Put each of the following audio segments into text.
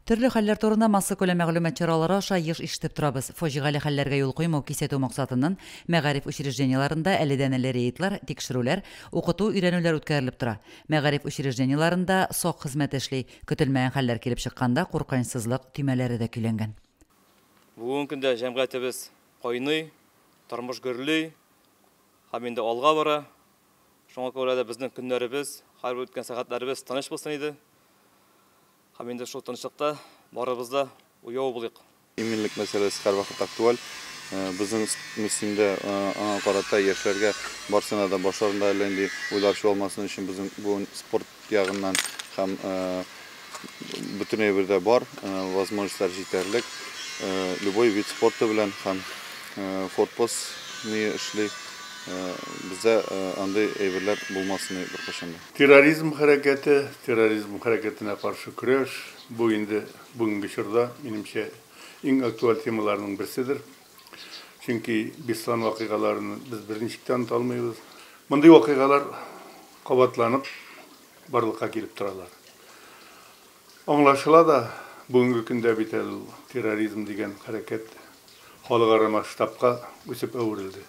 Төрле хәлләр турында масса күләм мәгълүмат чаралары аша еш ишетеп торабыз. Фаҗигале хәлләргә юл куймау кисәтү максатыннан мәгариф учреждениеларында әледән-әле рейдлар, тикшерүләр, укыту, өйрәнүләр үткәрелеп тора. Мәгариф учреждениеларында сак хезмәт эшли, көтелмәгән хәлләр килеп чыкканда куркынычсызлык төймәләре дә көйләнгән. Бүген көндә җәмгыятебез кайный, тормыш гөрли, һәм инде алга бара. Шуңа күрә дә безнең көннәребез, һәр үткән сәгатьләребез тыныч булсын иде. Һәм инде шул тынычлыкта барыбыз да уяу булыйк. Иминлек мәсьәләсе һәрвакыт актуаль. Безнең мөселмандә аңа карата яшьләргә барсына да башларында әле уйлар чуалмасын өчен безнең бу спорт ягыннан һәм бөтенләй бердә бар возможностьлар җитәрлек. Любой вид спорты белән һәм форпост ни эшли бездә андый әйберләр булмасын беркайчан. Терроризм хәрәкәтенә каршы көрәш бу инде бүгенге чорда минемчә иң актуаль темаларның берседер. Чөнки Беслан вакыйгаларын без берничектән талмыйбыз. Мондый вакыйгалар кабатланып барлыкка килеп торалар. Аңлашыла да бүгенге көндә бит терроризм дигән хәрәкәт халыкара масштабка үсеп әверелде.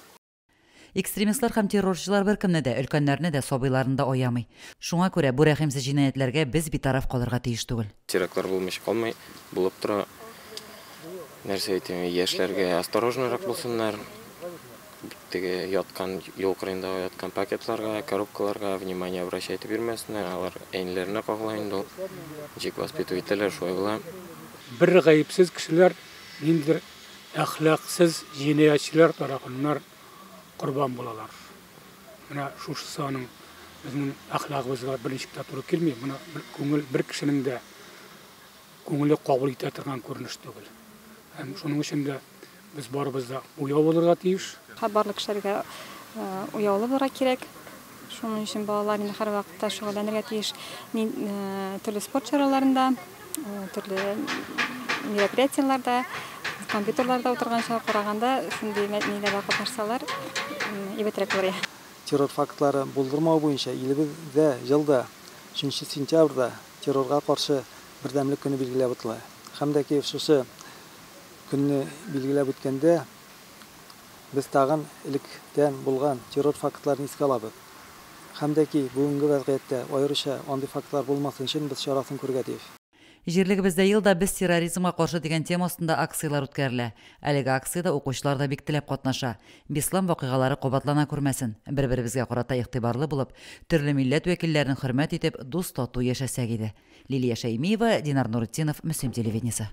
Экстремистлар һәм террорчылар беркемне дә, өлкәннәрне дә, сабыйларны да аямый. Шуңа күрә бу рәхимсез җинаятьләргә без битараф калырга тиеш түгел. Терактлар булмыйча калмый, булып тора. Нәрсә әйтим, яшьләргә осторожнарак булсыннар. Теге яткан юл кырыйында яткан пакетларга, коробкаларга внимание обращать бирмәсеннәр. Алар әниләренә кагыла инде ул. Ничек воспитывать итәләр, шулай була. Бер гаепсез кешеләр, ниндидер әхлаксыз җинаятьчеләр тарафыннан Құрбан болалар. Мына шушы саның безнең әхлагыбызга берничә туры килми. Моны күңел бер кешенең дә күңеле кабул итә торган күренеш түгел. Һәм шуның өчен дә без барыбыз да уяу булырга тиеш. Барлык кешеләргә уяулы булырга кирәк. Шуның өчен балалар инде һәр вакытта шөгыльләнергә тиеш. Төрле спорт чараларында, төрле мероприятияларда, компьютерларда утырганча караганда шундый ниләргә катнашсалар, ибетрәк булыр. Террор фактлары булдырмау буенча илебездә елда 3 сентябрьдә террорга каршы бердәмлек көне билгеләп үтелә. Һәм дә ки шушы көнне билгеләп үткәндә без тагын электән булган террор фактларын искә алабыз. Һәм дә ки бүгенге вакытта аеруча андый фактлар булмасын өчен без чарасын күрергә тиеш. Җирлегебездә елда без терроризмга каршы дигән тема астында акциялар үткәрелә. Әлеге акциядә укучылар да бик теләп катнаша. Беслан вакыйгалары кабатлана күрмәсен. Бер-беребезгә карата игътибарлы булып, төрле милләт вәкилләрен хөрмәт итеп, дус тату яшәсәк иде. Лилия Шәймиева, Динар Нурытдинов, Мөслим телевидениесе.